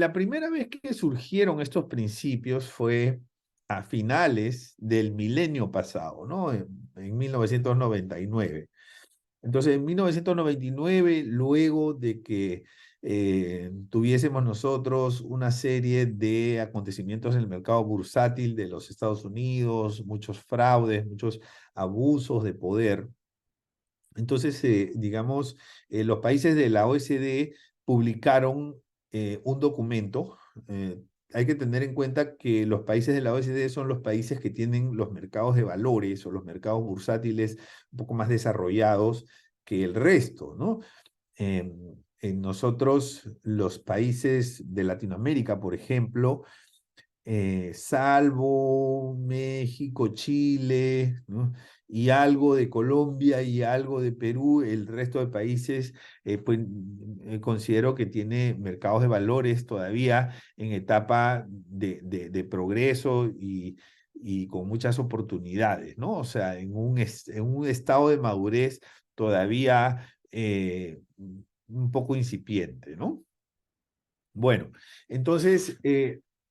la primera vez que surgieron estos principios fue a finales del milenio pasado, ¿no? En 1999. Entonces, en 1999, luego de que tuviésemos nosotros una serie de acontecimientos en el mercado bursátil de los Estados Unidos, muchos fraudes, muchos abusos de poder, entonces, digamos, los países de la OECD publicaron un documento. Hay que tener en cuenta que los países de la OECD son los países que tienen los mercados de valores o los mercados bursátiles un poco más desarrollados que el resto, ¿no? En nosotros, los países de Latinoamérica, por ejemplo, salvo México, Chile, ¿no? Y algo de Colombia y algo de Perú, el resto de países, pues considero que tiene mercados de valores todavía en etapa de progreso y con muchas oportunidades, ¿no? O sea, en un estado de madurez todavía un poco incipiente, ¿no? Bueno, entonces,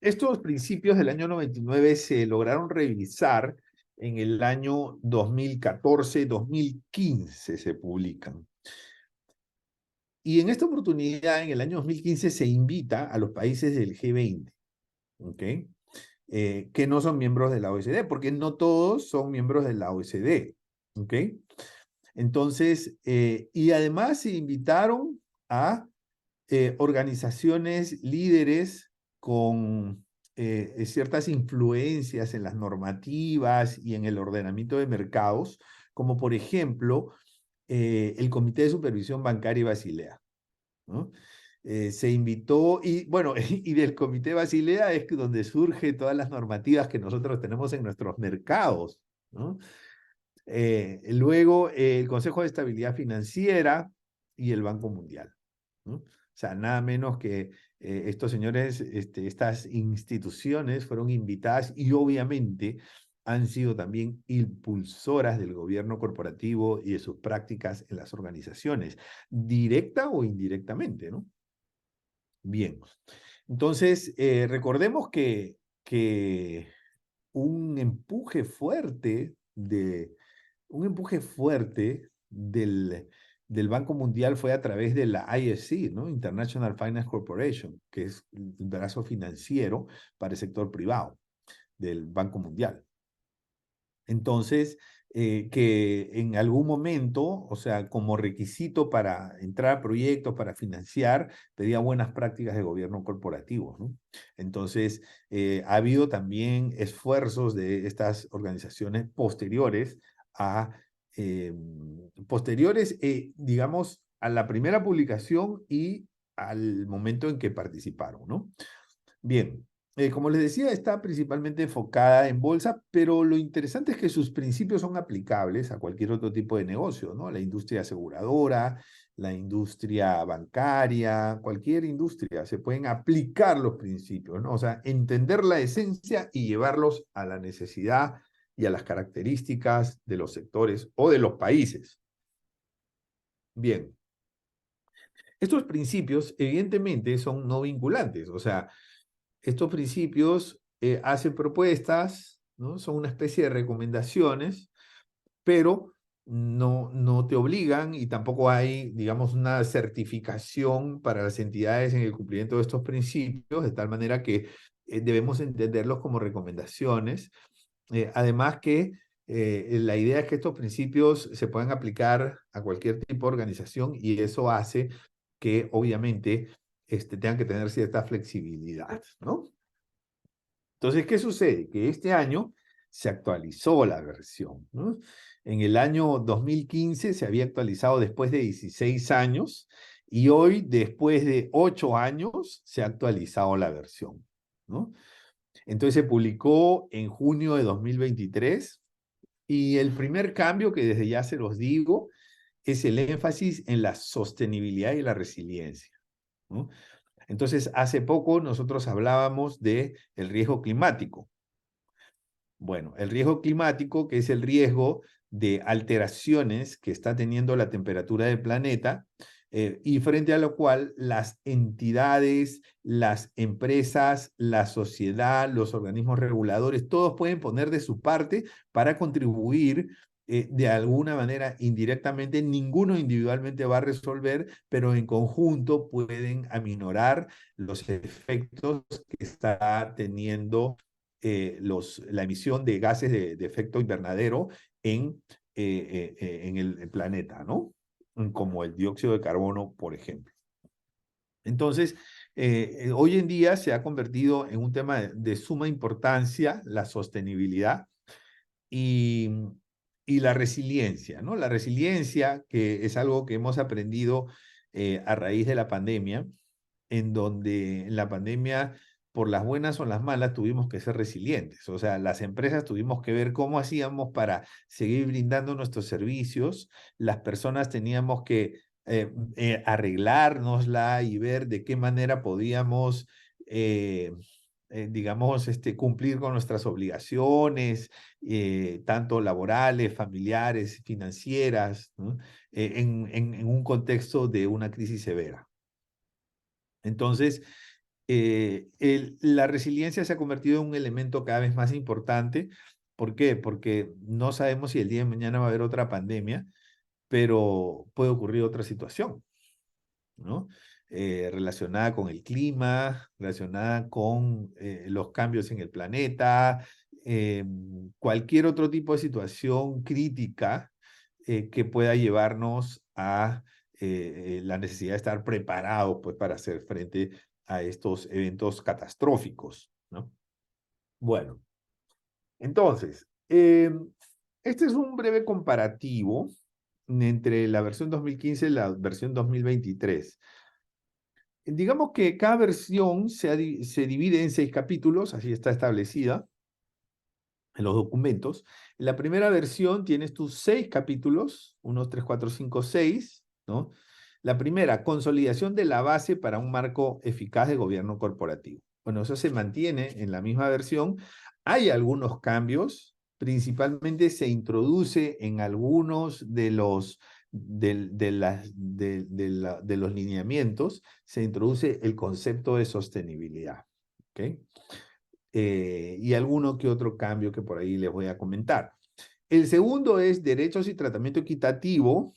estos principios del año 99 se lograron revisar en el año 2014-2015 se publican. Y en esta oportunidad, en el año 2015, se invita a los países del G20, ¿ok? Que no son miembros de la OECD, porque no todos son miembros de la OECD, ¿ok? Entonces, y además se invitaron a organizaciones líderes con ciertas influencias en las normativas y en el ordenamiento de mercados, como por ejemplo el Comité de Supervisión Bancaria y Basilea, ¿no? Se invitó, y bueno, y del Comité Basilea es que donde surgen todas las normativas que nosotros tenemos en nuestros mercados, ¿no? Luego el Consejo de Estabilidad Financiera y el Banco Mundial, ¿no? O sea, nada menos que estos señores, estas instituciones fueron invitadas y obviamente han sido también impulsoras del gobierno corporativo y de sus prácticas en las organizaciones, directa o indirectamente, ¿no? Bien, entonces recordemos que un empuje fuerte un empuje fuerte del Banco Mundial fue a través de la IFC, ¿no? International Finance Corporation, que es el brazo financiero para el sector privado del Banco Mundial. Entonces, que en algún momento, o sea, como requisito para entrar a proyectos, para financiar, pedía buenas prácticas de gobierno corporativo, ¿no? Entonces, ha habido también esfuerzos de estas organizaciones posteriores a, digamos, a la primera publicación y al momento en que participaron, ¿no? Bien, como les decía, está principalmente enfocada en bolsa, pero lo interesante es que sus principios son aplicables a cualquier otro tipo de negocio, ¿no? La industria aseguradora, la industria bancaria, cualquier industria, se pueden aplicar los principios, ¿no? O sea, entender la esencia y llevarlos a la necesidad y a las características de los sectores o de los países. Bien, estos principios evidentemente son no vinculantes, o sea, estos principios hacen propuestas, ¿no? Son una especie de recomendaciones, pero no te obligan y tampoco hay, digamos, una certificación para las entidades en el cumplimiento de estos principios, de tal manera que debemos entenderlos como recomendaciones. Además que la idea es que estos principios se puedan aplicar a cualquier tipo de organización y eso hace que obviamente tengan que tener cierta flexibilidad, ¿no? Entonces, ¿qué sucede? Que este año se actualizó la versión, ¿no? En el año 2015 se había actualizado después de 16 años y hoy, después de 8 años, se ha actualizado la versión, ¿no? Entonces se publicó en junio de 2023 y el primer cambio, que desde ya se los digo, es el énfasis en la sostenibilidad y la resiliencia, ¿no? Entonces, hace poco nosotros hablábamos de el riesgo climático. Bueno, el riesgo climático, que es el riesgo de alteraciones que está teniendo la temperatura del planeta, Y frente a lo cual las entidades, las empresas, la sociedad, los organismos reguladores, todos pueden poner de su parte para contribuir de alguna manera indirectamente. Ninguno individualmente va a resolver, pero en conjunto pueden aminorar los efectos que está teniendo la emisión de gases de efecto invernadero en el planeta, ¿no? Como el dióxido de carbono, por ejemplo. Entonces, hoy en día se ha convertido en un tema de suma importancia la sostenibilidad y, y la resiliencia, ¿no? La resiliencia, que es algo que hemos aprendido a raíz de la pandemia, en donde en la pandemia, por las buenas o las malas, tuvimos que ser resilientes. O sea, las empresas tuvimos que ver cómo hacíamos para seguir brindando nuestros servicios. Las personas teníamos que arreglárnosla y ver de qué manera podíamos, digamos, cumplir con nuestras obligaciones, tanto laborales, familiares, financieras, ¿no? En un contexto de una crisis severa. Entonces, la resiliencia se ha convertido en un elemento cada vez más importante. ¿Por qué? Porque no sabemos si el día de mañana va a haber otra pandemia, pero puede ocurrir otra situación, ¿no? Relacionada con el clima, relacionada con los cambios en el planeta, cualquier otro tipo de situación crítica que pueda llevarnos a la necesidad de estar preparados, pues, para hacer frente a estos eventos catastróficos, ¿no? Bueno, entonces, este es un breve comparativo entre la versión 2015 y la versión 2023. Digamos que cada versión se divide en 6 capítulos, así está establecida en los documentos. En la primera versión tienes tus 6 capítulos, 1, 3, 4, 5, 6, ¿no? La primera, consolidación de la base para un marco eficaz de gobierno corporativo. Bueno, eso se mantiene en la misma versión. Hay algunos cambios, principalmente se introduce en algunos de los, de los lineamientos, se introduce el concepto de sostenibilidad. ¿Ok? Y alguno que otro cambio que por ahí les voy a comentar. El segundo es derechos y tratamiento equitativo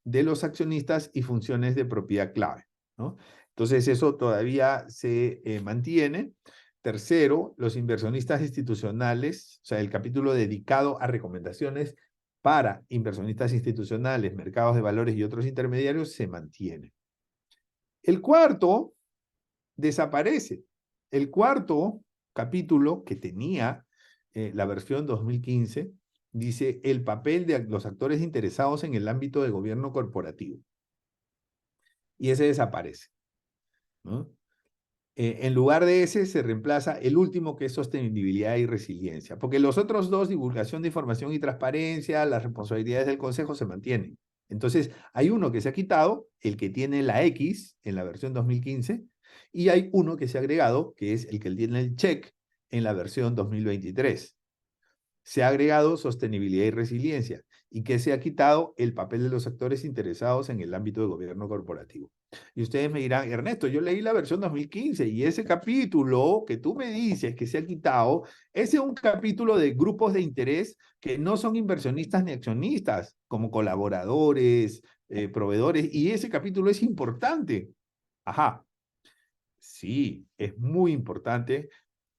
de los accionistas y funciones de propiedad clave, ¿no? Entonces eso todavía se mantiene. Tercero, los inversionistas institucionales, o sea, el capítulo dedicado a recomendaciones para inversionistas institucionales, mercados de valores y otros intermediarios se mantiene. El cuarto desaparece. El cuarto capítulo que tenía la versión 2015 dice el papel de los actores interesados en el ámbito de gobierno corporativo. Y ese desaparece, ¿no? En lugar de ese se reemplaza el último, que es sostenibilidad y resiliencia, porque los otros dos, divulgación de información y transparencia, las responsabilidades del consejo, se mantienen. Entonces, hay uno que se ha quitado, el que tiene la X en la versión 2015, y hay uno que se ha agregado, que es el que tiene el check en la versión 2023. Se ha agregado sostenibilidad y resiliencia, y que se ha quitado el papel de los actores interesados en el ámbito de gobierno corporativo. Y ustedes me dirán, Ernesto, yo leí la versión 2015 y ese capítulo que tú me dices que se ha quitado, ese es un capítulo de grupos de interés que no son inversionistas ni accionistas, como colaboradores, proveedores, y ese capítulo es importante. Ajá, sí, es muy importante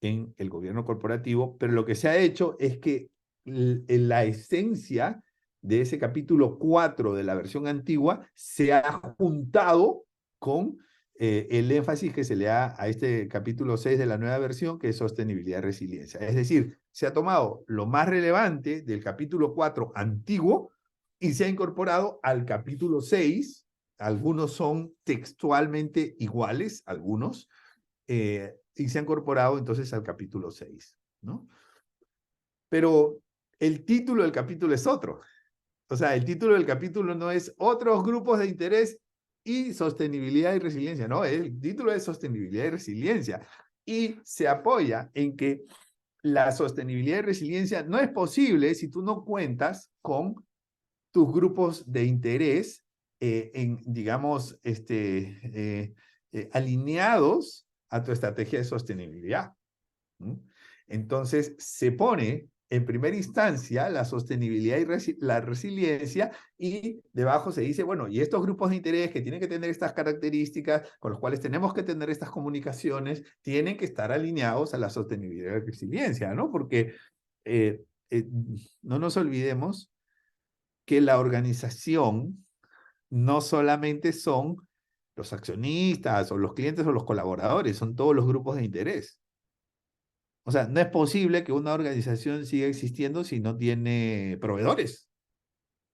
en el gobierno corporativo, pero lo que se ha hecho es que la esencia de ese capítulo 4 de la versión antigua se ha juntado con el énfasis que se le da a este capítulo 6 de la nueva versión, que es sostenibilidad y resiliencia. Es decir, se ha tomado lo más relevante del capítulo 4 antiguo y se ha incorporado al capítulo 6. Algunos son textualmente iguales, algunos, y se ha incorporado entonces al capítulo 6, ¿no? Pero el título del capítulo es otro. O sea, el título del capítulo no es otros grupos de interés y sostenibilidad y resiliencia, no, el título es sostenibilidad y resiliencia. Y se apoya en que la sostenibilidad y resiliencia no es posible si tú no cuentas con tus grupos de interés digamos, alineados a tu estrategia de sostenibilidad. ¿Mm? Entonces, se pone en primera instancia la sostenibilidad y la resiliencia, y debajo se dice, bueno, y estos grupos de interés que tienen que tener estas características, con los cuales tenemos que tener estas comunicaciones, tienen que estar alineados a la sostenibilidad y resiliencia, ¿no? Porque eh, eh, no nos olvidemos que la organización no solamente son los accionistas o los clientes o los colaboradores, son todos los grupos de interés. O sea, no es posible que una organización siga existiendo si no tiene proveedores.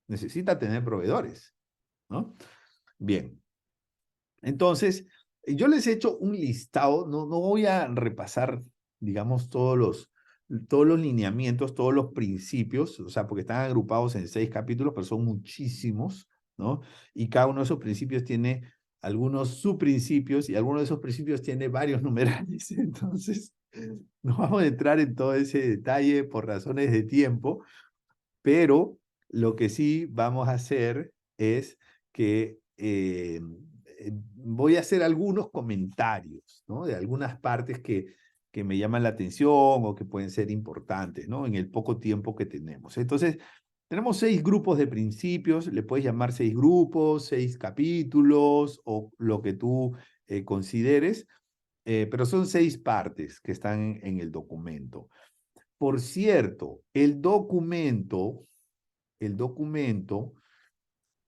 Necesita tener proveedores, ¿no? Bien. Entonces, yo les he hecho un listado, no voy a repasar, digamos, todos los lineamientos, todos los principios, o sea, porque están agrupados en 6 capítulos, pero son muchísimos, ¿no? Y cada uno de esos principios tiene algunos subprincipios, y alguno de esos principios tiene varios numerales. Entonces, no vamos a entrar en todo ese detalle por razones de tiempo, pero lo que sí vamos a hacer es que voy a hacer algunos comentarios, ¿no? De algunas partes que me llaman la atención o que pueden ser importantes, ¿no? En el poco tiempo que tenemos. Entonces, tenemos 6 grupos de principios, le puedes llamar 6 grupos, 6 capítulos o lo que tú consideres, pero son 6 partes que están en el documento. Por cierto, el documento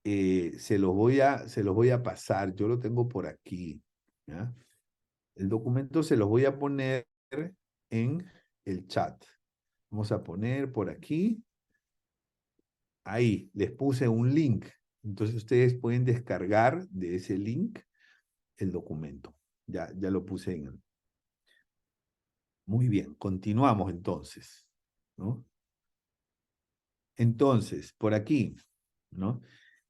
se los voy a pasar, yo lo tengo por aquí, ¿ya? El documento se los voy a poner en el chat. Vamos a poner por aquí, ahí, les puse un link. Entonces ustedes pueden descargar de ese link el documento. Ya lo puse en... Muy bien, continuamos entonces, ¿no? Entonces, por aquí, ¿no?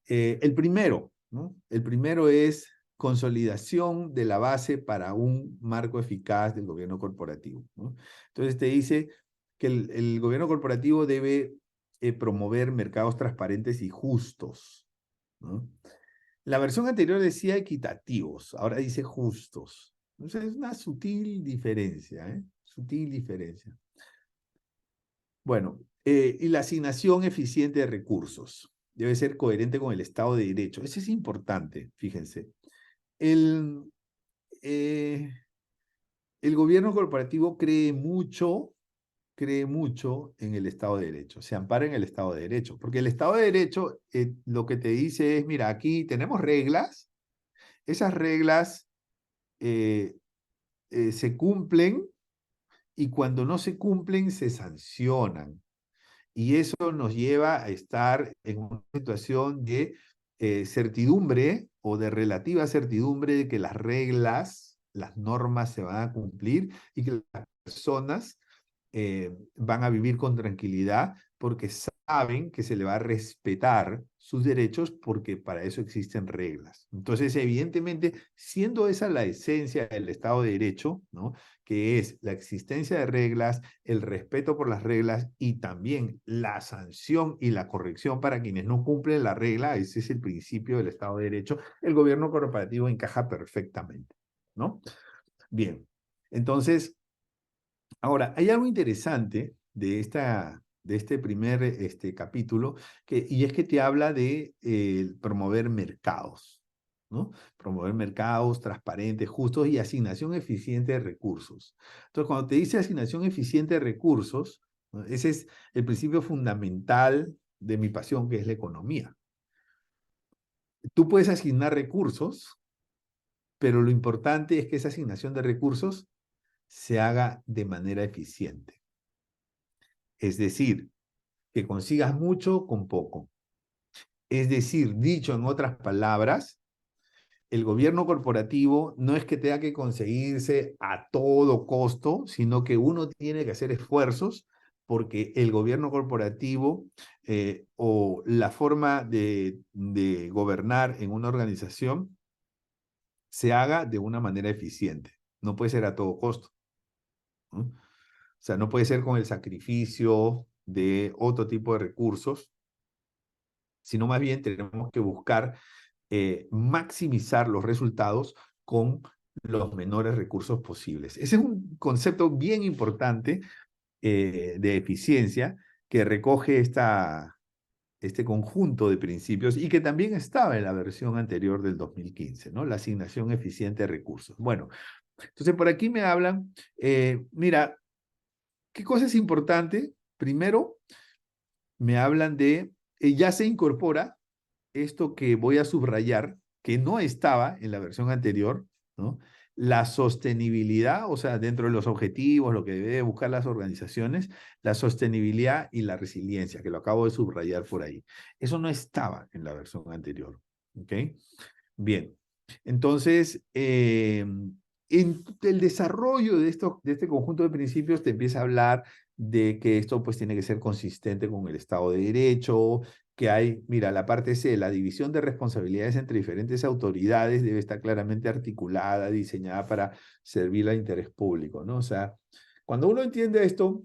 El primero, ¿no? El primero es consolidación de la base para un marco eficaz del gobierno corporativo, ¿no? Entonces te dice que el gobierno corporativo debe promover mercados transparentes y justos, ¿no? La versión anterior decía equitativos, ahora dice justos. Entonces es una sutil diferencia, ¿eh? Sutil diferencia. Bueno, y la asignación eficiente de recursos debe ser coherente con el Estado de Derecho. Eso es importante, fíjense. El, eh, el gobierno corporativo cree mucho en el Estado de Derecho, se ampara en el Estado de Derecho, porque el Estado de Derecho lo que te dice es, mira, aquí tenemos reglas, esas reglas se cumplen, y cuando no se cumplen se sancionan. Y eso nos lleva a estar en una situación de certidumbre o de relativa certidumbre de que las reglas, las normas se van a cumplir y que las personas van a vivir con tranquilidad porque saben que se le va a respetar sus derechos porque para eso existen reglas. Entonces, evidentemente, siendo esa la esencia del Estado de Derecho, ¿no? Que es la existencia de reglas, el respeto por las reglas y también la sanción y la corrección para quienes no cumplen la regla, ese es el principio del Estado de Derecho, el gobierno corporativo encaja perfectamente, ¿no? Bien, entonces, ahora, hay algo interesante de este primer capítulo, y es que te habla de promover mercados, ¿no? Promover mercados transparentes, justos y asignación eficiente de recursos. Entonces, cuando te dice asignación eficiente de recursos, ¿no? Ese es el principio fundamental de mi pasión, que es la economía. Tú puedes asignar recursos, pero lo importante es que esa asignación de recursos se haga de manera eficiente. Es decir, que consigas mucho con poco. Es decir, dicho en otras palabras, el gobierno corporativo no es que tenga que conseguirse a todo costo, sino que uno tiene que hacer esfuerzos porque el gobierno corporativo o la forma de gobernar en una organización se haga de una manera eficiente. No puede ser a todo costo, ¿no? O sea, no puede ser con el sacrificio de otro tipo de recursos, sino más bien tenemos que buscar maximizar los resultados con los menores recursos posibles. Ese es un concepto bien importante de eficiencia que recoge este conjunto de principios y que también estaba en la versión anterior del 2015, ¿no? La asignación eficiente de recursos. Bueno, entonces por aquí me hablan, mira, ¿qué cosa es importante? Primero, me hablan de, ya se incorpora esto que voy a subrayar, que no estaba en la versión anterior, ¿no? La sostenibilidad, o sea, dentro de los objetivos, lo que debe buscar las organizaciones, la sostenibilidad y la resiliencia, que lo acabo de subrayar por ahí. Eso no estaba en la versión anterior, ¿ok? Bien, entonces, en el desarrollo de este conjunto de principios te empieza a hablar de que esto pues tiene que ser consistente con el Estado de Derecho, que hay, mira, la parte C, la división de responsabilidades entre diferentes autoridades debe estar claramente articulada, diseñada para servir al interés público, ¿no? O sea, cuando uno entiende esto,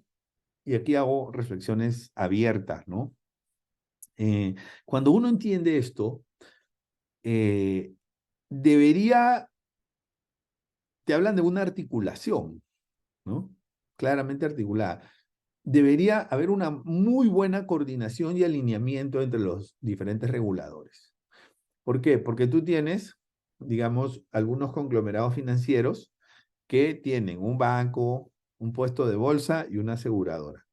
y aquí hago reflexiones abiertas, ¿no? Cuando uno entiende esto, eh, debería, te hablan de una articulación, ¿no? Claramente articulada. Debería haber una muy buena coordinación y alineamiento entre los diferentes reguladores. ¿Por qué? Porque tú tienes, digamos, algunos conglomerados financieros que tienen un banco, un puesto de bolsa y una aseguradora.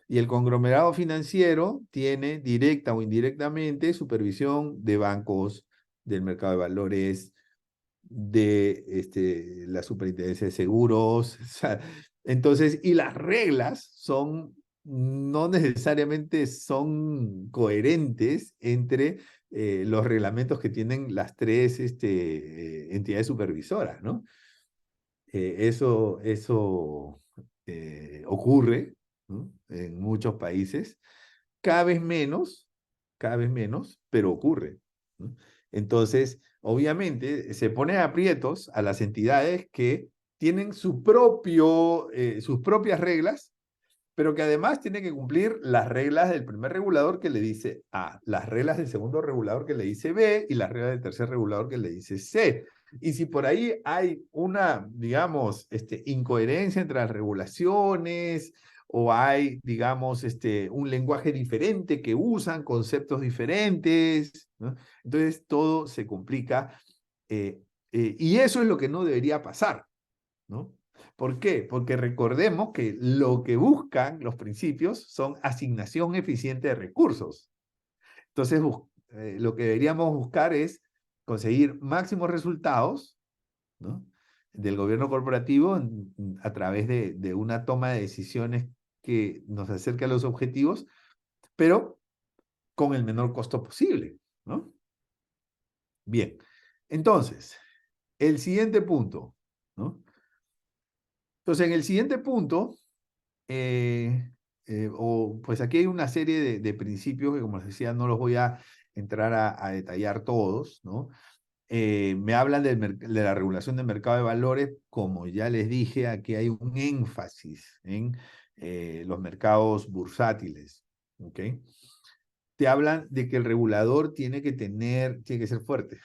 Y el conglomerado financiero tiene directa o indirectamente supervisión de bancos, del mercado de valores, de la superintendencia de seguros. O sea, entonces, y las reglas son, no necesariamente son coherentes entre los reglamentos que tienen las tres entidades supervisoras, ¿no? Eso ocurre, ¿no? En muchos países, cada vez menos, pero ocurre, ¿no? Entonces, obviamente, se pone a aprietos a las entidades que tienen sus propias reglas, pero que además tienen que cumplir las reglas del primer regulador que le dice A, las reglas del segundo regulador que le dice B y las reglas del tercer regulador que le dice C. Y si por ahí hay una, digamos, incoherencia entre las regulaciones o hay, digamos, un lenguaje diferente que usan, conceptos diferentes, ¿no? Entonces todo se complica y eso es lo que no debería pasar, ¿no? ¿Por qué? Porque recordemos que lo que buscan los principios son asignación eficiente de recursos. Entonces, lo que deberíamos buscar es conseguir máximos resultados, ¿no? Del gobierno corporativo a través de una toma de decisiones que nos acerque a los objetivos, pero con el menor costo posible, ¿no? Bien, entonces, el siguiente punto, ¿no? Entonces, en el siguiente punto, pues aquí hay una serie de principios que, como les decía, no los voy a entrar a detallar todos, ¿no? Me hablan de la regulación del mercado de valores, como ya les dije, aquí hay un énfasis en los mercados bursátiles, ¿ok? Te hablan de que el regulador tiene que ser fuerte.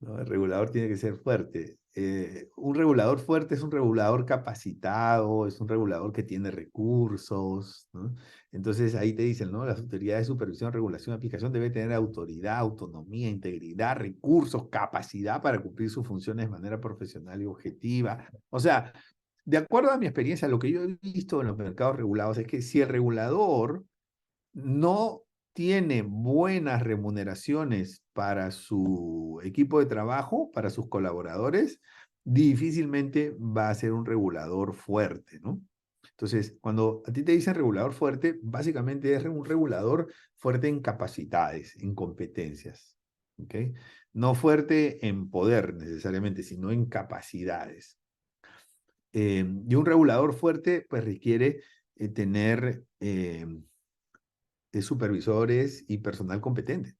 ¿No? El regulador tiene que ser fuerte. Un regulador fuerte es un regulador capacitado, es un regulador que tiene recursos, ¿no? Entonces ahí te dicen, ¿no? Las autoridades de supervisión, regulación y aplicación deben tener autoridad, autonomía, integridad, recursos, capacidad para cumplir sus funciones de manera profesional y objetiva. O sea, de acuerdo a mi experiencia, lo que yo he visto en los mercados regulados es que si el regulador no tiene buenas remuneraciones para su equipo de trabajo, para sus colaboradores, difícilmente va a ser un regulador fuerte, ¿no? Entonces, cuando a ti te dicen regulador fuerte, básicamente es un regulador fuerte en capacidades, en competencias, ¿ok? No fuerte en poder necesariamente, sino en capacidades. Y un regulador fuerte, pues requiere tener supervisores y personal competente,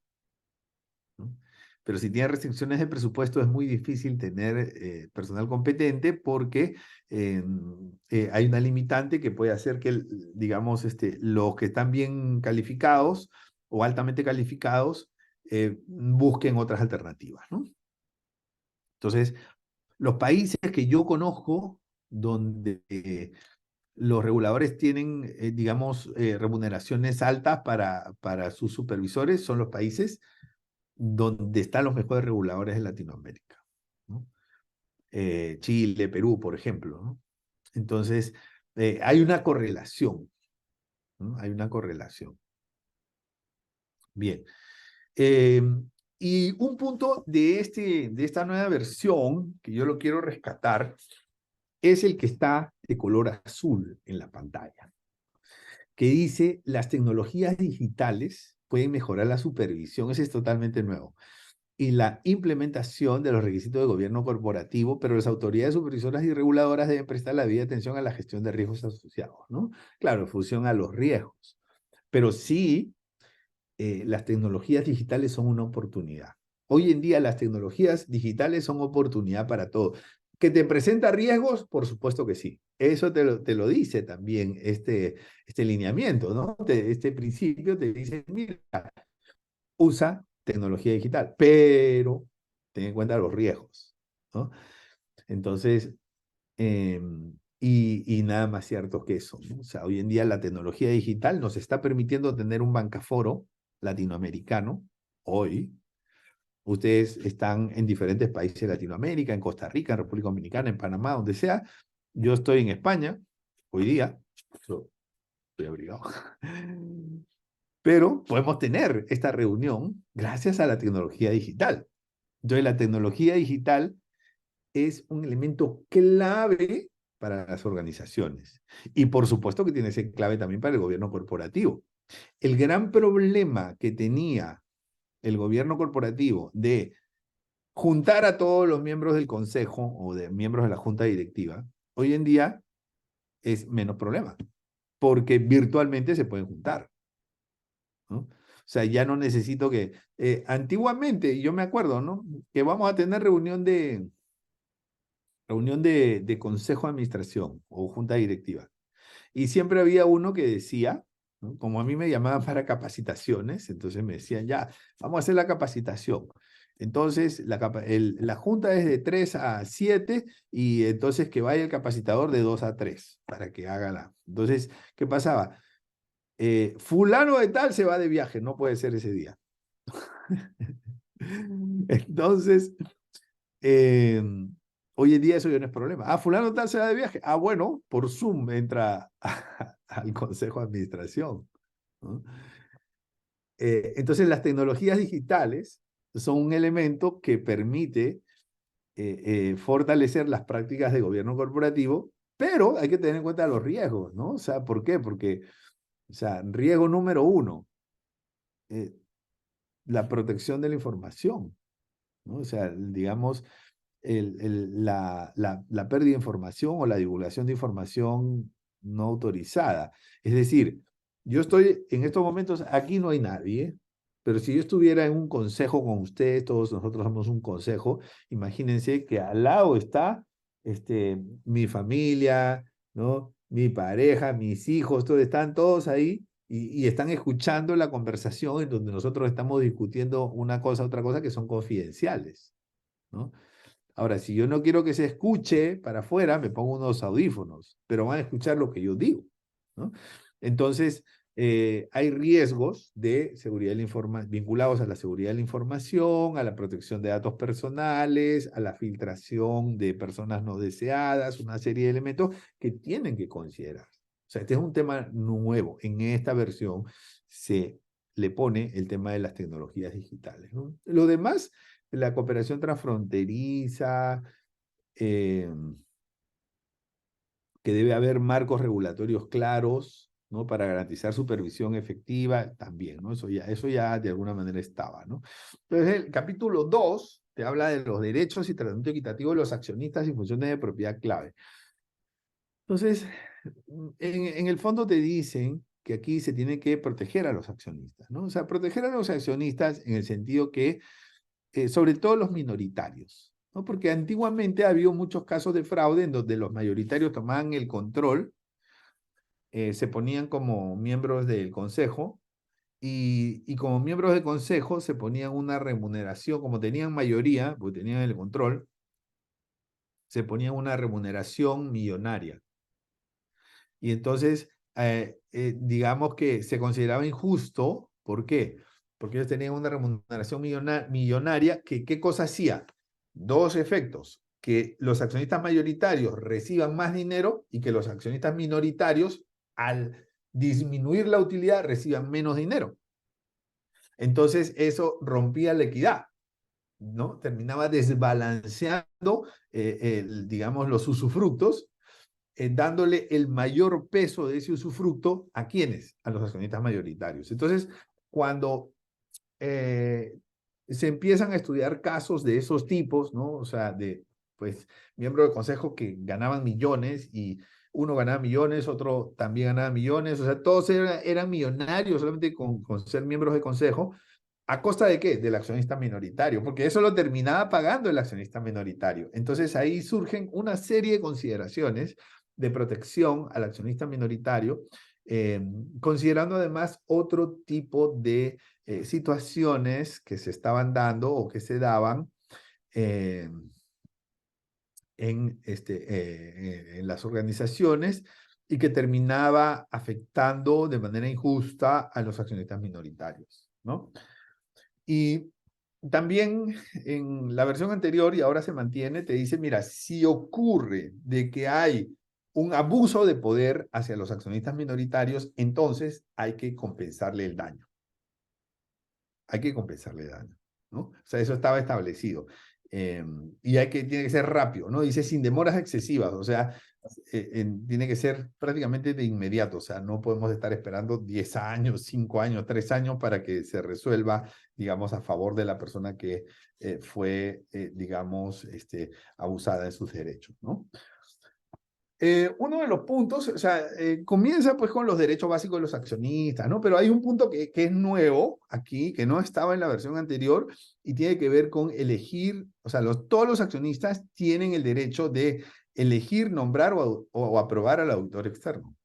¿no? Pero si tiene restricciones de presupuesto es muy difícil tener personal competente porque hay una limitante que puede hacer que, digamos, los que están bien calificados o altamente calificados busquen otras alternativas, ¿no? Entonces, los países que yo conozco donde los reguladores tienen, digamos, remuneraciones altas para sus supervisores son los países donde están los mejores reguladores de Latinoamérica, ¿no? Chile, Perú, por ejemplo, ¿no? Entonces, hay una correlación, ¿no? Hay una correlación. Bien. Eh, y un punto de esta nueva versión, que yo lo quiero rescatar, es el que está de color azul en la pantalla, que dice, las tecnologías digitales pueden mejorar la supervisión, ese es totalmente nuevo, y la implementación de los requisitos de gobierno corporativo, pero las autoridades supervisoras y reguladoras deben prestar la debida atención a la gestión de riesgos asociados, ¿no? Claro, en función a los riesgos, pero sí, las tecnologías digitales son una oportunidad. Hoy en día las tecnologías digitales son oportunidad para todo. ¿Que te presenta riesgos? Por supuesto que sí. Eso te lo dice también este lineamiento, ¿no? Este principio te dice, mira, usa tecnología digital, pero ten en cuenta los riesgos, ¿no? Entonces, y nada más cierto que eso, ¿no? O sea, hoy en día la tecnología digital nos está permitiendo tener un bancaforo latinoamericano. Hoy, ustedes están en diferentes países de Latinoamérica, en Costa Rica, en República Dominicana, en Panamá, donde sea. Yo estoy en España, hoy día, estoy abrigado. Pero podemos tener esta reunión gracias a la tecnología digital. Entonces, la tecnología digital es un elemento clave para las organizaciones. Y por supuesto que tiene que ser clave también para el gobierno corporativo. El gran problema que tenía el gobierno corporativo de juntar a todos los miembros del consejo o de miembros de la junta directiva, hoy en día es menos problema, porque virtualmente se pueden juntar, ¿no? O sea, ya no necesito que... antiguamente, yo me acuerdo, ¿no? Que vamos a tener reunión de consejo de administración o junta directiva. Y siempre había uno que decía, ¿no? Como a mí me llamaban para capacitaciones, entonces me decían, ya, vamos a hacer la capacitación. Entonces, la junta es de 3 a 7 y entonces que vaya el capacitador de 2 a 3 para que haga la... Entonces, ¿qué pasaba? Fulano de tal se va de viaje, no puede ser ese día. Entonces, eh, hoy en día eso ya no es problema. Ah, fulano tal se va de viaje. Ah, bueno, por Zoom entra al consejo de administración, ¿no? Entonces las tecnologías digitales son un elemento que permite fortalecer las prácticas de gobierno corporativo, pero hay que tener en cuenta los riesgos, ¿no? O sea, ¿por qué? Porque, o sea, riesgo número uno, eh, la protección de la información, ¿no? O sea, digamos, la pérdida de información o la divulgación de información no autorizada. Es decir, yo estoy en estos momentos, aquí no hay nadie, pero si yo estuviera en un consejo con ustedes, todos nosotros somos un consejo, imagínense que al lado está mi familia, ¿no? Mi pareja, mis hijos, todos, están todos ahí y están escuchando la conversación en donde nosotros estamos discutiendo una cosa, otra cosa que son confidenciales, ¿no? Ahora, si yo no quiero que se escuche para afuera, me pongo unos audífonos, pero van a escuchar lo que yo digo, ¿no? Entonces, hay riesgos de seguridad de vinculados a la seguridad de la información, a la protección de datos personales, a la filtración de personas no deseadas, una serie de elementos que tienen que considerar. O sea, este es un tema nuevo. En esta versión se le pone el tema de las tecnologías digitales, ¿no? Lo demás, la cooperación transfronteriza, eh, que debe haber marcos regulatorios claros, ¿no? Para garantizar supervisión efectiva, también, ¿no? Eso ya de alguna manera estaba, ¿no? Entonces, el capítulo 2 te habla de los derechos y tratamiento equitativo de los accionistas y funciones de propiedad clave. Entonces, en el fondo te dicen que aquí se tiene que proteger a los accionistas, ¿no? O sea, proteger a los accionistas en el sentido que sobre todo los minoritarios, ¿no? Porque antiguamente había muchos casos de fraude en donde los mayoritarios tomaban el control, se ponían como miembros del consejo y como miembros de consejo se ponían una remuneración, como tenían mayoría, porque tenían el control, se ponían una remuneración millonaria. Y entonces, digamos que se consideraba injusto. ¿Por qué? Porque ellos tenían una remuneración millonaria que, ¿qué cosa hacía? Dos efectos: que los accionistas mayoritarios reciban más dinero y que los accionistas minoritarios, al disminuir la utilidad, reciban menos dinero. Entonces, eso rompía la equidad, ¿no? Terminaba desbalanceando, digamos, los usufructos, dándole el mayor peso de ese usufructo ¿a quiénes? A los accionistas mayoritarios. Entonces, cuando se empiezan a estudiar casos de esos tipos, ¿no? O sea, de, pues, miembros de consejo que ganaban millones y uno ganaba millones, otro también ganaba millones, o sea, todos eran millonarios solamente con ser miembros de consejo. ¿A costa de qué? Del accionista minoritario, porque eso lo terminaba pagando el accionista minoritario. Entonces ahí surgen una serie de consideraciones de protección al accionista minoritario, considerando además otro tipo de situaciones que se estaban dando o que se daban eh, en las organizaciones y que terminaba afectando de manera injusta a los accionistas minoritarios, ¿no? Y también en la versión anterior, y ahora se mantiene, te dice, mira, si ocurre de que hay un abuso de poder hacia los accionistas minoritarios, entonces hay que compensarle el daño. Hay que compensarle daño, ¿no? O sea, eso estaba establecido. Y tiene que ser rápido, ¿no? Dice sin demoras excesivas, o sea, tiene que ser prácticamente de inmediato, o sea, no podemos estar esperando 10 años, 5 años, 3 años para que se resuelva, digamos, a favor de la persona que fue, digamos, abusada de sus derechos, ¿no? Uno de los puntos, o sea, comienza pues con los derechos básicos de los accionistas, ¿no? Pero hay un punto que es nuevo aquí, que no estaba en la versión anterior y tiene que ver con elegir, o sea, todos los accionistas tienen el derecho de elegir, nombrar o aprobar al auditor externo.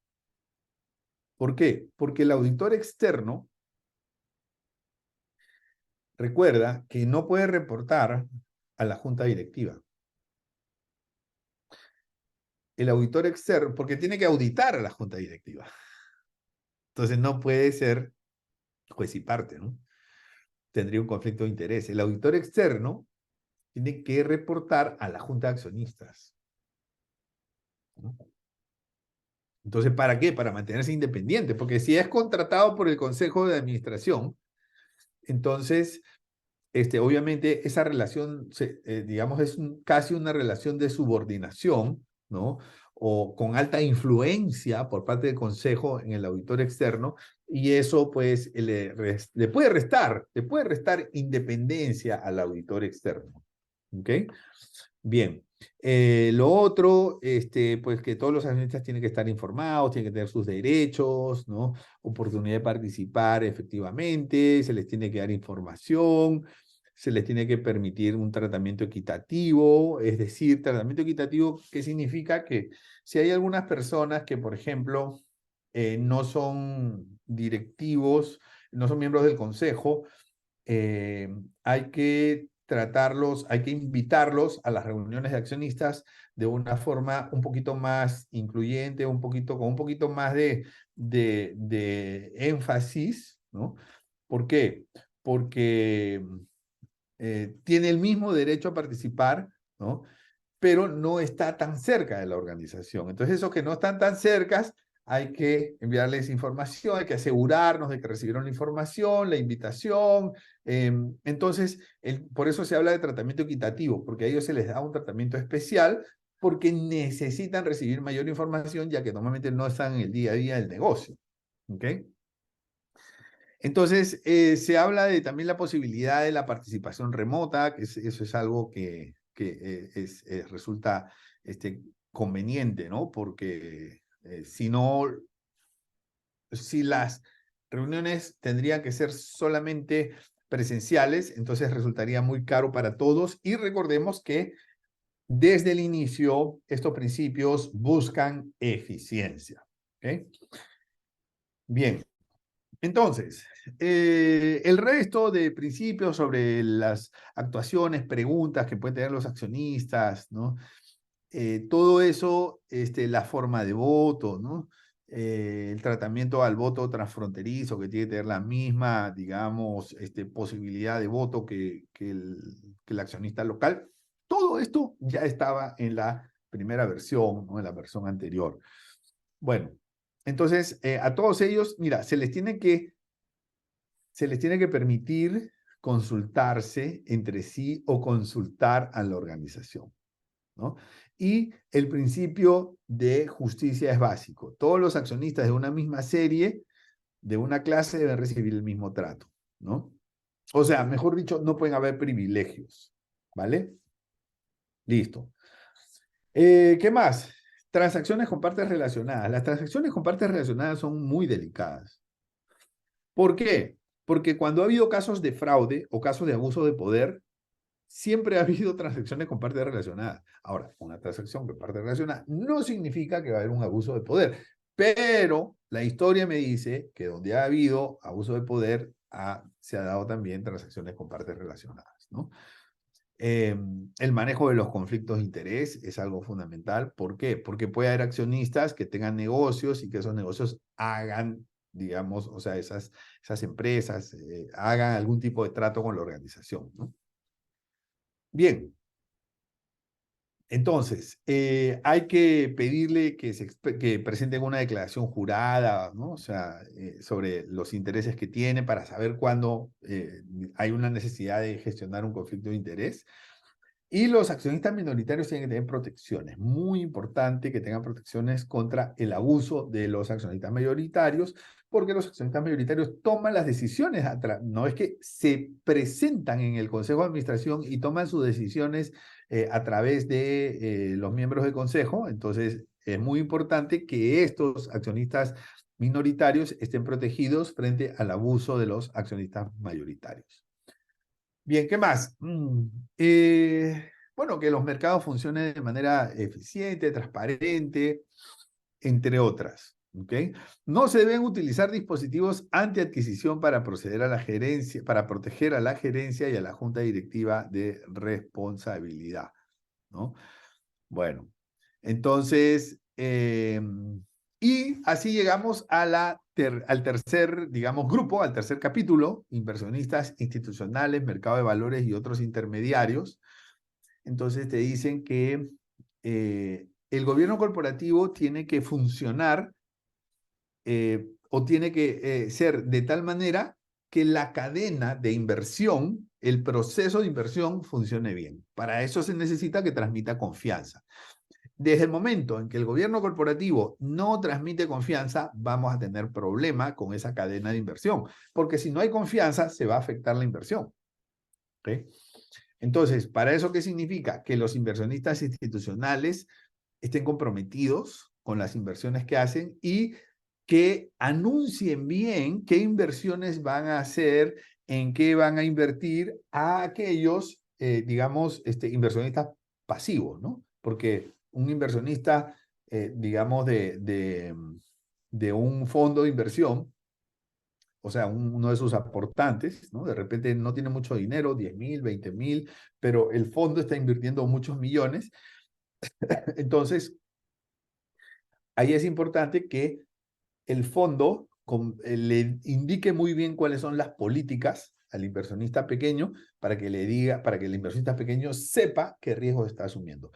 ¿Por qué? Porque el auditor externo, recuerda que no puede reportar a la junta directiva. El auditor externo, porque tiene que auditar a la junta directiva. Entonces no puede ser juez y parte, ¿no? Tendría un conflicto de interés. El auditor externo tiene que reportar a la junta de accionistas, ¿no? Entonces, ¿para qué? Para mantenerse independiente, porque si es contratado por el consejo de administración, entonces, obviamente, esa relación, digamos, es casi una relación de subordinación, ¿no? O con alta influencia por parte del consejo en el auditor externo, y eso, pues, le puede restar independencia al auditor externo, ¿ok? Bien. Lo otro, pues que todos los accionistas tienen que estar informados, tienen que tener sus derechos, ¿no? Oportunidad de participar efectivamente, se les tiene que dar información, se les tiene que permitir un tratamiento equitativo, es decir, tratamiento equitativo, ¿qué significa? Que si hay algunas personas que, por ejemplo, no son directivos, no son miembros del consejo, hay que tratarlos, hay que invitarlos a las reuniones de accionistas de una forma un poquito más incluyente, con un poquito más de énfasis, ¿no? ¿Por qué? Porque tiene el mismo derecho a participar, ¿no? Pero no está tan cerca de la organización. Entonces, esos que no están tan cerca, hay que enviarles información, hay que asegurarnos de que recibieron la información, la invitación. Entonces, por eso se habla de tratamiento equitativo, porque a ellos se les da un tratamiento especial porque necesitan recibir mayor información, ya que normalmente no están en el día a día del negocio. ¿Ok? Entonces, se habla de también la posibilidad de la participación remota, que eso es algo que resulta conveniente, ¿no? Porque si las reuniones tendrían que ser solamente presenciales, entonces resultaría muy caro para todos. Y recordemos que desde el inicio estos principios buscan eficiencia. ¿Ok? Bien. Entonces, el resto de principios sobre las actuaciones, preguntas que pueden tener los accionistas, ¿no? Todo eso, la forma de voto, ¿no? El tratamiento al voto transfronterizo, que tiene que tener la misma, digamos, posibilidad de voto que el accionista local. Todo esto ya estaba en la primera versión, ¿no? En la versión anterior. Bueno, entonces, a todos ellos, mira, se les tiene que permitir consultarse entre sí o consultar a la organización, ¿no? Y el principio de justicia es básico. Todos los accionistas de una misma serie, de una clase, deben recibir el mismo trato, ¿no? O sea, mejor dicho, no pueden haber privilegios, ¿vale? Listo. ¿Qué más? Transacciones con partes relacionadas. Las transacciones con partes relacionadas son muy delicadas. ¿Por qué? Porque cuando ha habido casos de fraude o casos de abuso de poder, siempre ha habido transacciones con partes relacionadas. Ahora, una transacción con partes relacionadas no significa que va a haber un abuso de poder, pero la historia me dice que donde ha habido abuso de poder, se ha dado también transacciones con partes relacionadas, ¿no? El manejo de los conflictos de interés es algo fundamental. ¿Por qué? Porque puede haber accionistas que tengan negocios y que esos negocios hagan, digamos, o sea, esas empresas hagan algún tipo de trato con la organización, ¿no? Bien, entonces, hay que pedirle que presenten una declaración jurada, ¿no? O sea, sobre los intereses que tiene para saber cuándo hay una necesidad de gestionar un conflicto de interés. Y los accionistas minoritarios tienen que tener protecciones. Muy importante que tengan protecciones contra el abuso de los accionistas mayoritarios, porque los accionistas mayoritarios toman las decisiones, no es que se presentan en el Consejo de Administración y toman sus decisiones a través de los miembros del Consejo. Entonces, es muy importante que estos accionistas minoritarios estén protegidos frente al abuso de los accionistas mayoritarios. Bien, ¿qué más? Bueno, que los mercados funcionen de manera eficiente, transparente, entre otras. ¿Ok? No se deben utilizar dispositivos anti-adquisición para proceder a la gerencia, para proteger a la gerencia y a la junta directiva de responsabilidad, ¿no? Bueno, entonces, y así llegamos a al tercer, digamos, grupo, al tercer capítulo, inversionistas institucionales, mercado de valores y otros intermediarios. Entonces te dicen que el gobierno corporativo tiene que funcionar o tiene que ser de tal manera que la cadena de inversión, el proceso de inversión funcione bien. Para eso se necesita que transmita confianza. Desde el momento en que el gobierno corporativo no transmite confianza, vamos a tener problema con esa cadena de inversión, porque si no hay confianza, se va a afectar la inversión. ¿Okay? Entonces, ¿para eso qué significa? Que los inversionistas institucionales estén comprometidos con las inversiones que hacen y que anuncien bien qué inversiones van a hacer, en qué van a invertir a aquellos, digamos, inversionistas pasivos, ¿no? Porque un inversionista, digamos, de un fondo de inversión, o sea, uno de sus aportantes, ¿no? De repente no tiene mucho dinero, 10.000, 20.000, pero el fondo está invirtiendo muchos millones. Entonces, ahí es importante que el fondo le indique muy bien cuáles son las políticas al inversionista pequeño para que le diga, para que el inversionista pequeño sepa qué riesgo está asumiendo.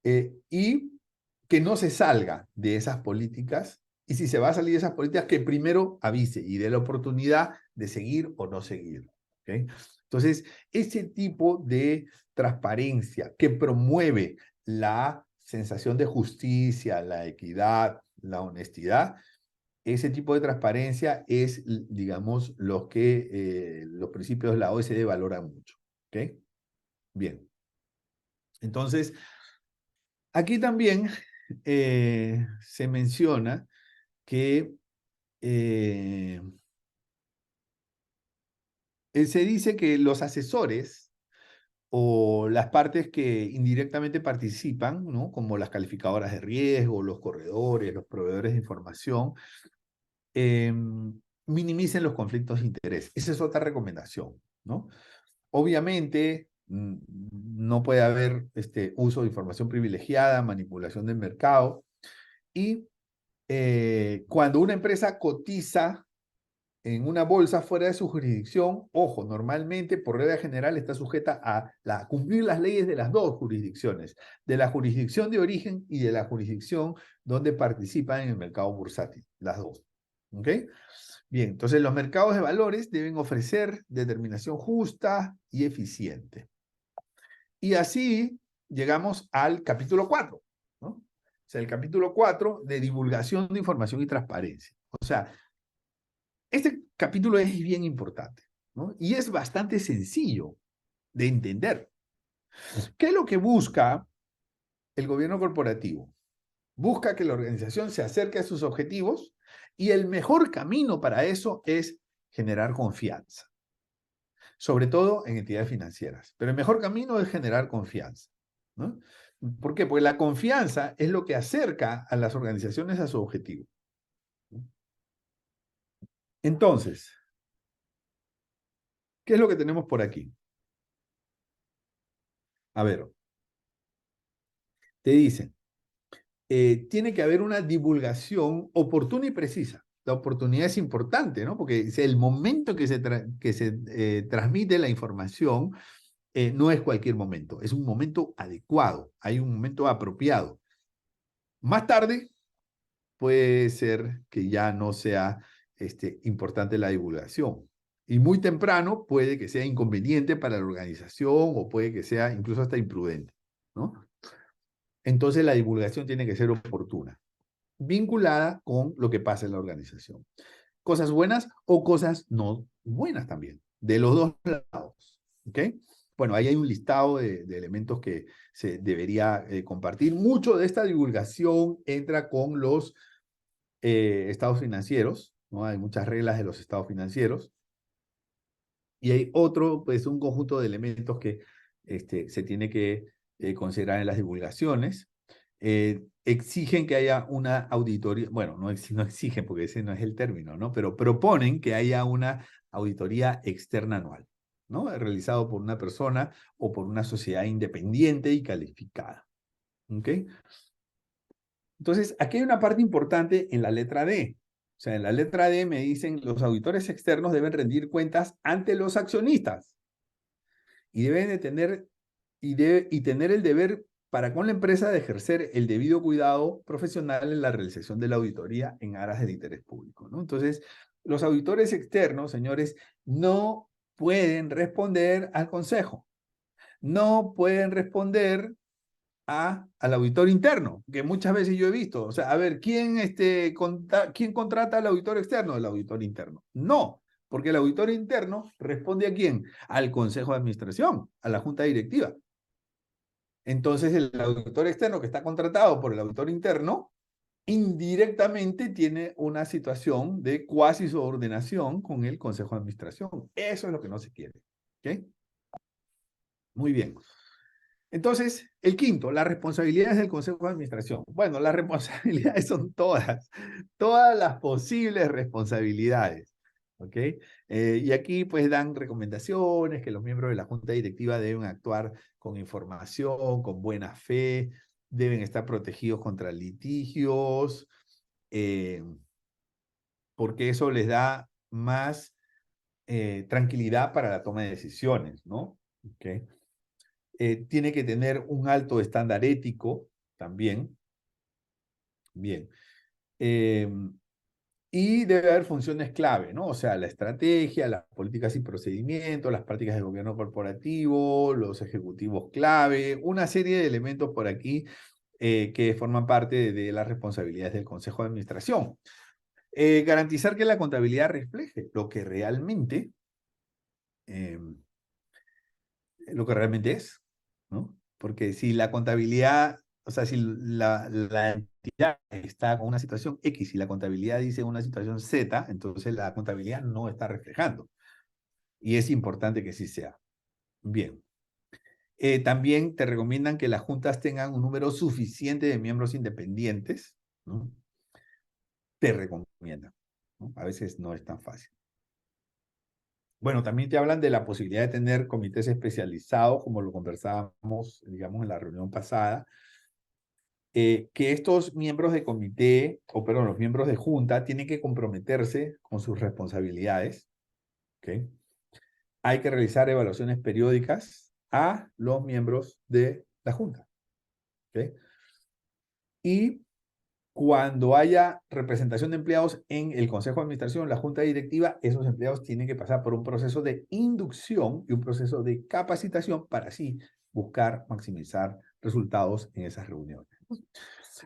Y que no se salga de esas políticas, y si se va a salir de esas políticas, que primero avise y dé la oportunidad de seguir o no seguir. ¿Okay? Entonces, ese tipo de transparencia que promueve la sensación de justicia, la equidad, la honestidad, ese tipo de transparencia es, digamos, los principios de la OECD valoran mucho. ¿Ok? Bien. Entonces, aquí también se menciona que eh, se dice que los asesores o las partes que indirectamente participan, ¿no? Como las calificadoras de riesgo, los corredores, los proveedores de información, minimicen los conflictos de interés. Esa es otra recomendación, ¿no? Obviamente, no puede haber uso de información privilegiada, manipulación del mercado. Y cuando una empresa cotiza en una bolsa fuera de su jurisdicción, ojo, normalmente por regla general está sujeta a cumplir las leyes de las dos jurisdicciones, de la jurisdicción de origen y de la jurisdicción donde participa en el mercado bursátil, las dos. ¿Ok? Bien, entonces los mercados de valores deben ofrecer determinación justa y eficiente. Y así llegamos al capítulo 4, ¿no? O sea, el capítulo 4 de divulgación de información y transparencia. O sea, este capítulo es bien importante, ¿no? Y es bastante sencillo de entender. ¿Qué es lo que busca el gobierno corporativo? Busca que la organización se acerque a sus objetivos y el mejor camino para eso es generar confianza, sobre todo en entidades financieras. Pero el mejor camino es generar confianza, ¿no? ¿Por qué? Porque la confianza es lo que acerca a las organizaciones a su objetivo. Entonces, ¿qué es lo que tenemos por aquí? A ver, te dicen, tiene que haber una divulgación oportuna y precisa. La oportunidad es importante, ¿no? Porque es el momento que se transmite la información no es cualquier momento, es un momento adecuado, hay un momento apropiado. Más tarde puede ser que ya no sea importante la divulgación. Y muy temprano puede que sea inconveniente para la organización o puede que sea incluso hasta imprudente, ¿no? Entonces la divulgación tiene que ser oportuna, vinculada con lo que pasa en la organización. Cosas buenas o cosas no buenas también, de los dos lados. ¿Ok? Bueno, ahí hay un listado de elementos que se debería compartir. Mucho de esta divulgación entra con los estados financieros, ¿no? Hay muchas reglas de los estados financieros. Y hay otro, pues un conjunto de elementos que se tiene que considerar en las divulgaciones. Exigen que haya una auditoría, bueno, no exigen porque ese no es el término, ¿no? Pero proponen que haya una auditoría externa anual, ¿no? Realizado por una persona o por una sociedad independiente y calificada. ¿Ok? Entonces, aquí hay una parte importante en la letra D. O sea, en la letra D me dicen los auditores externos deben rendir cuentas ante los accionistas y deben de tener, tener el deber para con la empresa de ejercer el debido cuidado profesional en la realización de la auditoría en aras del interés público, ¿no? Entonces, los auditores externos, señores, no pueden responder al consejo, no pueden responder al auditor interno, que muchas veces yo he visto. O sea, a ver, ¿quién contrata al auditor externo? El auditor interno. No, porque el auditor interno responde ¿a quién? Al consejo de administración, a la junta directiva. Entonces, el auditor externo que está contratado por el auditor interno, indirectamente tiene una situación de cuasi subordinación con el consejo de administración. Eso es lo que no se quiere. ¿Ok? Muy bien. Entonces, el quinto, las responsabilidades del Consejo de Administración. Bueno, las responsabilidades son todas las posibles responsabilidades. ¿Ok? Y aquí pues dan recomendaciones que los miembros de la Junta Directiva deben actuar con información, con buena fe, deben estar protegidos contra litigios, eh, porque eso les da más tranquilidad para la toma de decisiones, ¿no? ¿Ok? Tiene que tener un alto estándar ético también. Bien. Y debe haber funciones clave, ¿no? O sea, la estrategia, las políticas y procedimientos, las prácticas del gobierno corporativo, los ejecutivos clave, una serie de elementos por aquí que forman parte de las responsabilidades del Consejo de Administración. Garantizar que la contabilidad refleje eh, lo que realmente es, ¿no? Porque si la contabilidad, o sea, si la entidad está con una situación X y la contabilidad dice una situación Z, entonces la contabilidad no está reflejando. Y es importante que sí sea. Bien. También te recomiendan que las juntas tengan un número suficiente de miembros independientes, ¿no? Te recomiendan. ¿no? A veces no es tan fácil. Bueno, también te hablan de la posibilidad de tener comités especializados, como lo conversábamos, digamos, en la reunión pasada, que estos miembros de comité, o perdón, los miembros de junta, tienen que comprometerse con sus responsabilidades, ¿ok? Hay que realizar evaluaciones periódicas a los miembros de la junta, ¿ok? Y cuando haya representación de empleados en el Consejo de Administración, la Junta Directiva, esos empleados tienen que pasar por un proceso de inducción y un proceso de capacitación para así buscar maximizar resultados en esas reuniones.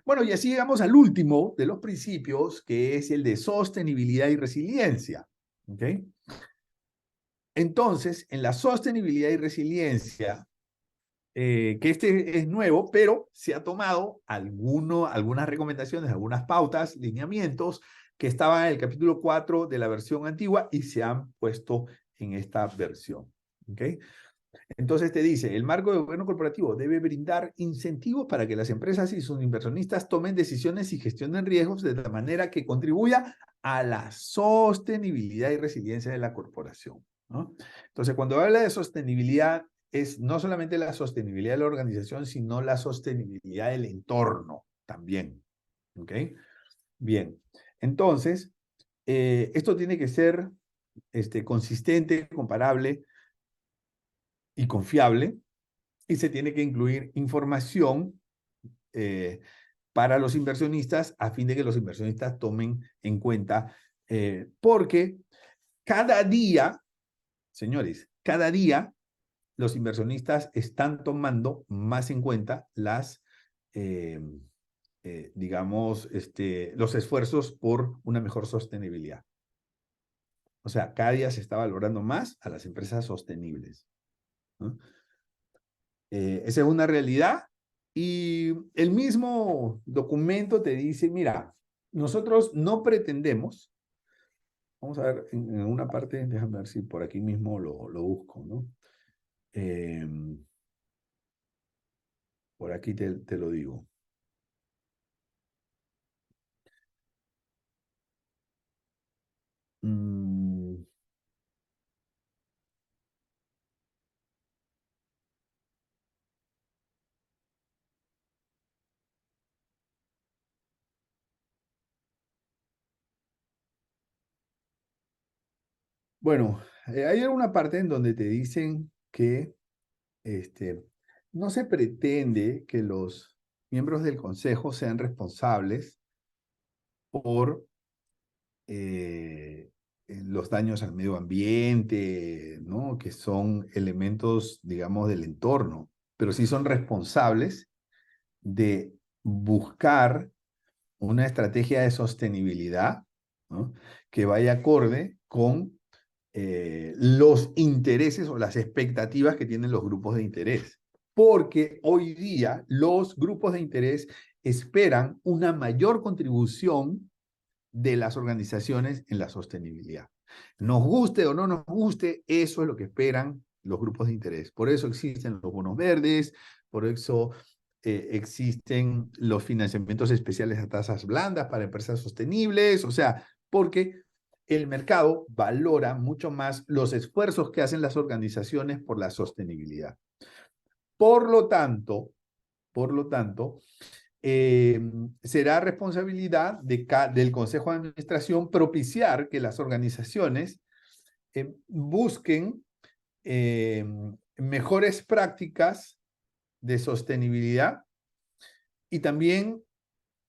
Bueno, y así llegamos al último de los principios, que es el de sostenibilidad y resiliencia. ¿Ok? Entonces, en la sostenibilidad y resiliencia, que este es nuevo, pero se ha tomado algunas recomendaciones, algunas pautas, lineamientos que estaban en el capítulo 4 de la versión antigua y se han puesto en esta versión. ¿Ok? Entonces te dice, el marco de gobierno corporativo debe brindar incentivos para que las empresas y sus inversionistas tomen decisiones y gestionen riesgos de tal manera que contribuya a la sostenibilidad y resiliencia de la corporación, ¿no? Entonces, cuando habla de sostenibilidad, es no solamente la sostenibilidad de la organización, sino la sostenibilidad del entorno también. ¿Ok? Bien. Entonces, esto tiene que ser consistente, comparable y confiable, y se tiene que incluir información para los inversionistas a fin de que los inversionistas tomen en cuenta, porque cada día, señores, cada día los inversionistas están tomando más en cuenta eh, digamos, los esfuerzos por una mejor sostenibilidad. O sea, cada día se está valorando más a las empresas sostenibles, ¿no? Esa es una realidad y el mismo documento te dice, mira, nosotros no pretendemos, vamos a ver en una parte, déjame ver si por aquí mismo lo busco, ¿no? Eh, por aquí te lo digo. Mm, bueno, hay alguna parte en donde te dicen que este, no se pretende que los miembros del consejo sean responsables por los daños al medio ambiente, ¿no? Que son elementos, digamos, del entorno, pero sí son responsables de buscar una estrategia de sostenibilidad, ¿no? Que vaya acorde con los intereses o las expectativas que tienen los grupos de interés. Porque hoy día los grupos de interés esperan una mayor contribución de las organizaciones en la sostenibilidad. Nos guste o no nos guste, eso es lo que esperan los grupos de interés. Por eso existen los bonos verdes, por eso existen los financiamientos especiales a tasas blandas para empresas sostenibles, o sea, porque el mercado valora mucho más los esfuerzos que hacen las organizaciones por la sostenibilidad. Por lo tanto, por lo tanto, será responsabilidad del Consejo de Administración propiciar que las organizaciones busquen mejores prácticas de sostenibilidad y también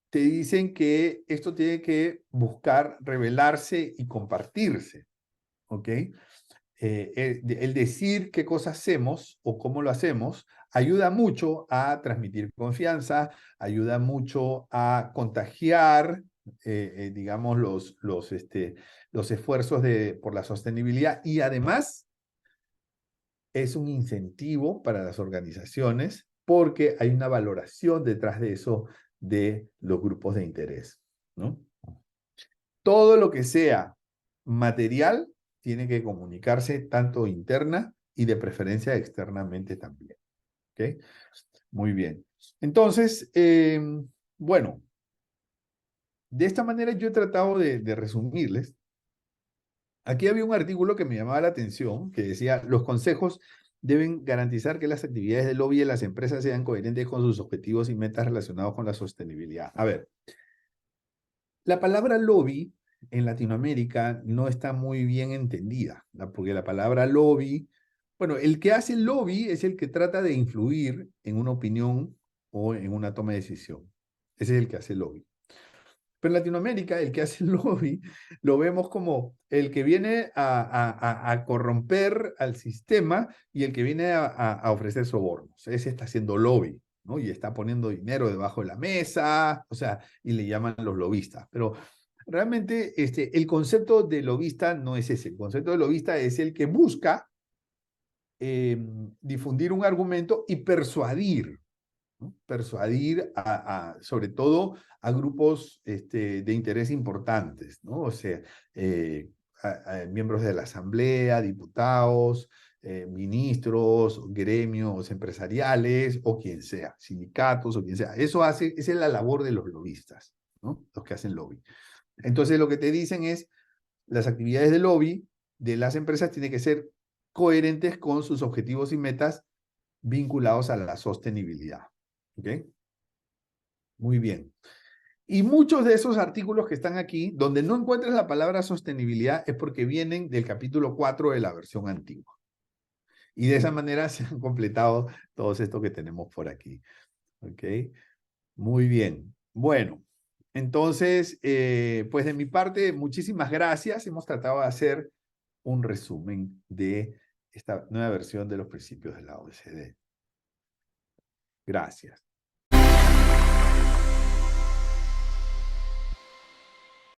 te dicen que esto tiene que buscar revelarse y compartirse, ¿ok? El decir qué cosas hacemos o cómo lo hacemos ayuda mucho a transmitir confianza, ayuda mucho a contagiar, digamos, los esfuerzos por la sostenibilidad y además es un incentivo para las organizaciones porque hay una valoración detrás de eso de los grupos de interés, ¿no? Todo lo que sea material tiene que comunicarse tanto interna y de preferencia externamente también. ¿Ok? Muy bien. Entonces, bueno, De esta manera yo he tratado de resumirles. Aquí había un artículo que me llamaba la atención, que decía, los consejos deben garantizar que las actividades de lobby de las empresas sean coherentes con sus objetivos y metas relacionados con la sostenibilidad. A ver, la palabra lobby en Latinoamérica no está muy bien entendida, porque la palabra lobby, bueno, el que hace lobby es el que trata de influir en una opinión o en una toma de decisión. Ese es el que hace lobby. Pero en Latinoamérica, el que hace el lobby lo vemos como el que viene a corromper al sistema y el que viene a ofrecer sobornos. Ese está haciendo lobby, ¿no? Y está poniendo dinero debajo de la mesa, o sea, y le llaman los lobistas. Pero realmente el concepto de lobista no es ese. El concepto de lobista es el que busca difundir un argumento y persuadir, ¿no? Persuadir sobre todo a grupos de interés importantes, ¿no? O sea, miembros de la asamblea, diputados, ministros, gremios empresariales o quien sea, sindicatos o quien sea. Esa es la labor de los lobistas, ¿no? Los que hacen lobby. Entonces lo que te dicen es, las actividades de lobby de las empresas tienen que ser coherentes con sus objetivos y metas vinculados a la sostenibilidad. ¿Ok? Muy bien. Y muchos de esos artículos que están aquí, donde no encuentras la palabra sostenibilidad, es porque vienen del capítulo 4 de la versión antigua. Y de esa manera se han completado todos estos que tenemos por aquí. ¿Ok? Muy bien. Bueno, entonces, pues de mi parte, muchísimas gracias. Hemos tratado de hacer un resumen de esta nueva versión de los principios de la OECD. Gracias.